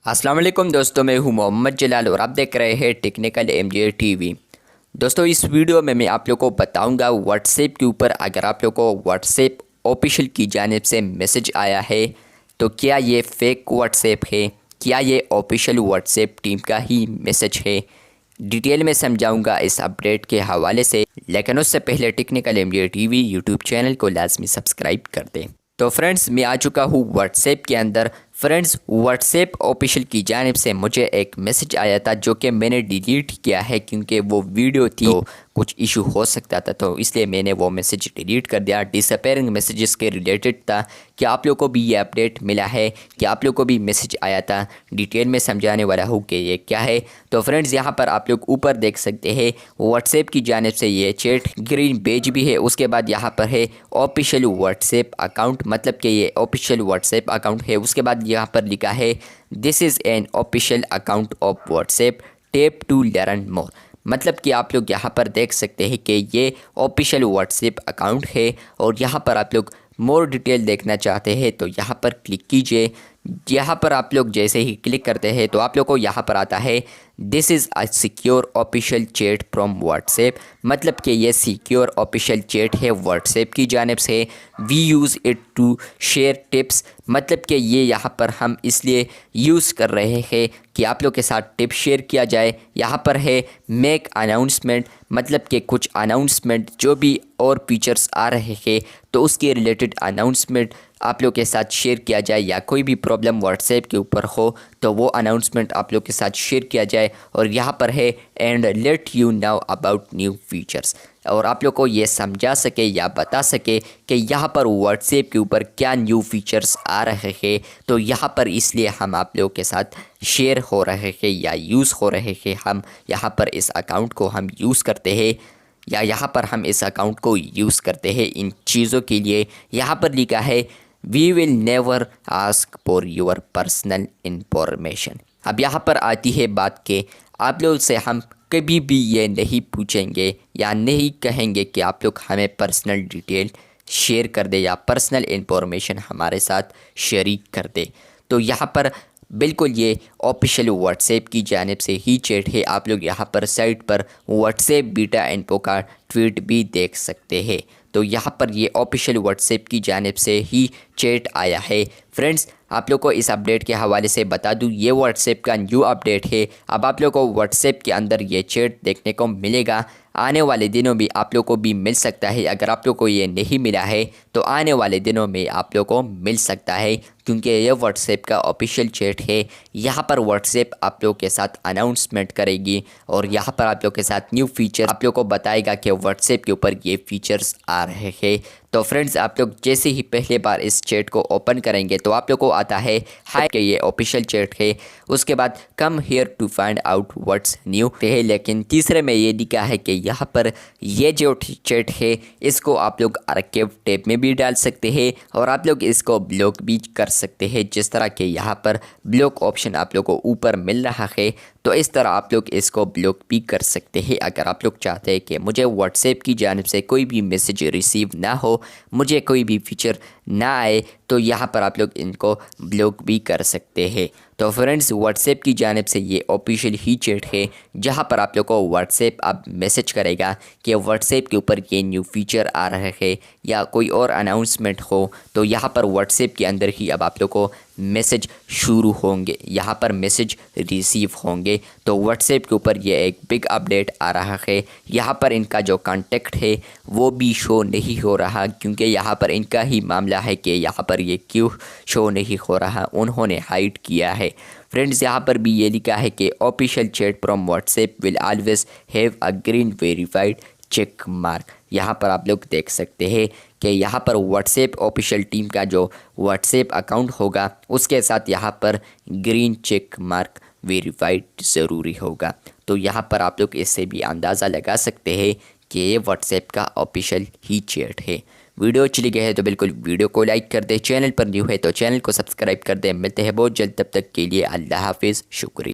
अस्सलाम वालेकुम दोस्तों, मैं हूं मोहम्मद जलाल और आप देख रहे हैं टेक्निकल एमजे टीवी। दोस्तों, इस वीडियो में मैं आप लोगों को बताऊंगा व्हाट्सएप के ऊपर अगर आप लोगों को व्हाट्सएप ऑफिशियल की जानिब से मैसेज आया है तो क्या ये फेक व्हाट्सएप है, क्या ये ऑफिशियल व्हाट्सएप टीम का ही मैसेज है। डिटेल में समझाऊंगा इस अपडेट के हवाले से, लेकिन उससे पहले technical MJ TV YouTube channel को लाजमी सब्सक्राइब कर दें। तो फ्रेंड्स, मैं आ चुका हूँ व्हाट्सएप के अंदर। फ्रेंड्स, व्हाट्सएप ऑफिशियल की जानिब से मुझे एक मैसेज आया था जो कि मैंने डिलीट किया है क्योंकि वो वीडियो थी तो कुछ इशू हो सकता था, तो इसलिए मैंने वो मैसेज डिलीट कर दिया। डिसअपेयरिंग मैसेजेस के रिलेटेड था। क्या आप लोगों को भी ये अपडेट मिला है, क्या आप लोगों को भी मैसेज आया था? डिटेल में समझाने वाला हूँ कि ये क्या है। तो फ्रेंड्स, यहाँ पर आप लोग ऊपर देख सकते हैं व्हाट्सएप की जानिब से ये चैट ग्रीन पेज भी है। उसके बाद यहाँ पर है ऑफिशियल व्हाट्सएप अकाउंट, मतलब कि ये ऑफिशियल व्हाट्सएप अकाउंट है। उसके बाद यहाँ पर लिखा है this is an official account of WhatsApp, tap to learn more. मतलब कि आप लोग यहाँ पर देख सकते हैं कि ये ऑफिशियल व्हाट्सएप अकाउंट है और यहाँ पर आप लोग मोर डिटेल देखना चाहते हैं तो यहाँ पर क्लिक कीजिए। यहाँ पर आप लोग जैसे ही क्लिक करते हैं तो आप लोग को यहाँ पर आता है this is a secure official chat from WhatsApp, मतलब कि ये सिक्योर ऑफिशियल चैट है व्हाट्सएप की जानिब से। We use it to share tips, मतलब कि ये यहाँ पर हम इसलिए यूज़ कर रहे हैं कि आप लोग के साथ टिप्स शेयर किया जाए। यहाँ पर है मेक अनाउंसमेंट, मतलब कि कुछ अनाउंसमेंट जो भी और फीचर्स आ रहे हैं तो उसके रिलेटेड अनाउंसमेंट आप लोग के साथ शेयर किया जाए, या कोई भी प्रॉब्लम व्हाट्सएप के ऊपर हो तो वो अनाउंसमेंट आप लोग के साथ शेयर किया जाए। और यहाँ पर है and let you now about new features, और आप लोग को ये समझा सके या बता सके कि यहाँ पर व्हाट्सएप के ऊपर क्या न्यू फीचर्स आ रहे हैं। तो यहाँ पर इसलिए हम आप लोगों के साथ शेयर हो रहे हैं या यूज़ हो रहे हैं। हम यहाँ पर इस अकाउंट को हम यूज़ करते हैं, या यहाँ पर हम इस अकाउंट को यूज़ करते हैं इन चीज़ों के लिए। यहाँ पर लिखा है we will never ask for your personal information. अब यहाँ पर आती है बात कि आप लोग से हम कभी भी ये नहीं पूछेंगे या नहीं कहेंगे कि आप लोग हमें पर्सनल डिटेल शेयर कर दे या पर्सनल इंफॉर्मेशन हमारे साथ शेयर कर दे। तो यहाँ पर बिल्कुल ये ऑफिशियल व्हाट्सएप की जानिब से ही चैट है। आप लोग यहाँ पर साइट पर व्हाट्सएप बीटा इन्फो का ट्वीट भी देख सकते हैं। तो यहाँ पर ये ऑफिशियल व्हाट्सएप की जानिब से ही चैट आया है। फ्रेंड्स, आप लोग को इस अपडेट के हवाले से बता दूँ, ये व्हाट्सएप का न्यू अपडेट है। अब आप लोग को व्हाट्सएप के अंदर ये चैट देखने को मिलेगा। आने वाले दिनों में आप लोग को भी मिल सकता है। अगर आप लोग को ये नहीं मिला है तो आने वाले दिनों में आप लोग को मिल सकता है, क्योंकि ये व्हाट्सएप का ऑफिशियल चैट है। यहाँ पर व्हाट्सएप आप लोग के साथ अनाउंसमेंट करेगी और यहाँ पर आप लोग के साथ न्यू फीचर आप लोग को बताएगा कि व्हाट्सएप के ऊपर ये फीचर्स आ रहे हैं। तो फ्रेंड्स, आप लोग जैसे ही पहले बार इस चैट को ओपन करेंगे तो आप लोग को आता है हाय कि ये ऑफिशियल चैट है। उसके बाद come here to find out what's new है, लेकिन तीसरे में ये लिखा है कि यहाँ पर ये जो चैट है इसको आप लोग आर्काइव टैब में भी डाल सकते हैं और आप लोग इसको ब्लॉक भी कर सकते हैं। जिस तरह के यहाँ पर ब्लॉक ऑप्शन आप लोग को ऊपर मिल रहा है तो इस तरह आप लोग इसको ब्लॉक भी कर सकते हैं। अगर आप लोग चाहते हैं कि मुझे व्हाट्सएप की जानिब से कोई भी मैसेज रिसीव ना हो, मुझे कोई भी फीचर ना आए, तो यहाँ पर आप लोग इनको ब्लॉक भी कर सकते हैं। तो फ्रेंड्स, व्हाट्सएप की जानिब से ये ऑफिशियल ही चैट है जहाँ पर आप लोग को व्हाट्सएप अब मैसेज करेगा कि व्हाट्सएप के ऊपर ये न्यू फीचर आ रहे हैं या कोई और अनाउंसमेंट हो तो यहाँ पर व्हाट्सएप के अंदर ही अब आप लोग को मैसेज शुरू होंगे, यहाँ पर मैसेज रिसीव होंगे। तो व्हाट्सएप के ऊपर ये एक बिग अपडेट आ रहा है। यहाँ पर इनका जो कांटेक्ट है वो भी शो नहीं हो रहा, क्योंकि यहाँ पर इनका ही मामला है कि यहाँ पर ये क्यों शो नहीं हो रहा, उन्होंने हाइड किया है। फ्रेंड्स, यहाँ पर भी ये लिखा है कि official chat from WhatsApp will always have a green verified check mark. यहाँ पर आप लोग देख सकते हैं कि यहाँ पर व्हाट्सएप ऑफिशियल टीम का जो व्हाट्सएप अकाउंट होगा उसके साथ यहाँ पर ग्रीन चेक मार्क वेरीफाइड ज़रूरी होगा। तो यहाँ पर आप लोग इससे भी अंदाज़ा लगा सकते हैं कि ये व्हाट्सएप का ऑफिशियल ही चैट है। वीडियो अच्छी लगी है तो बिल्कुल वीडियो को लाइक कर दे, चैनल पर न्यू है तो चैनल को सब्सक्राइब कर दे। मिलते हैं बहुत जल्द, तब तक के लिए अल्लाह हाफिज़, शुक्रिया।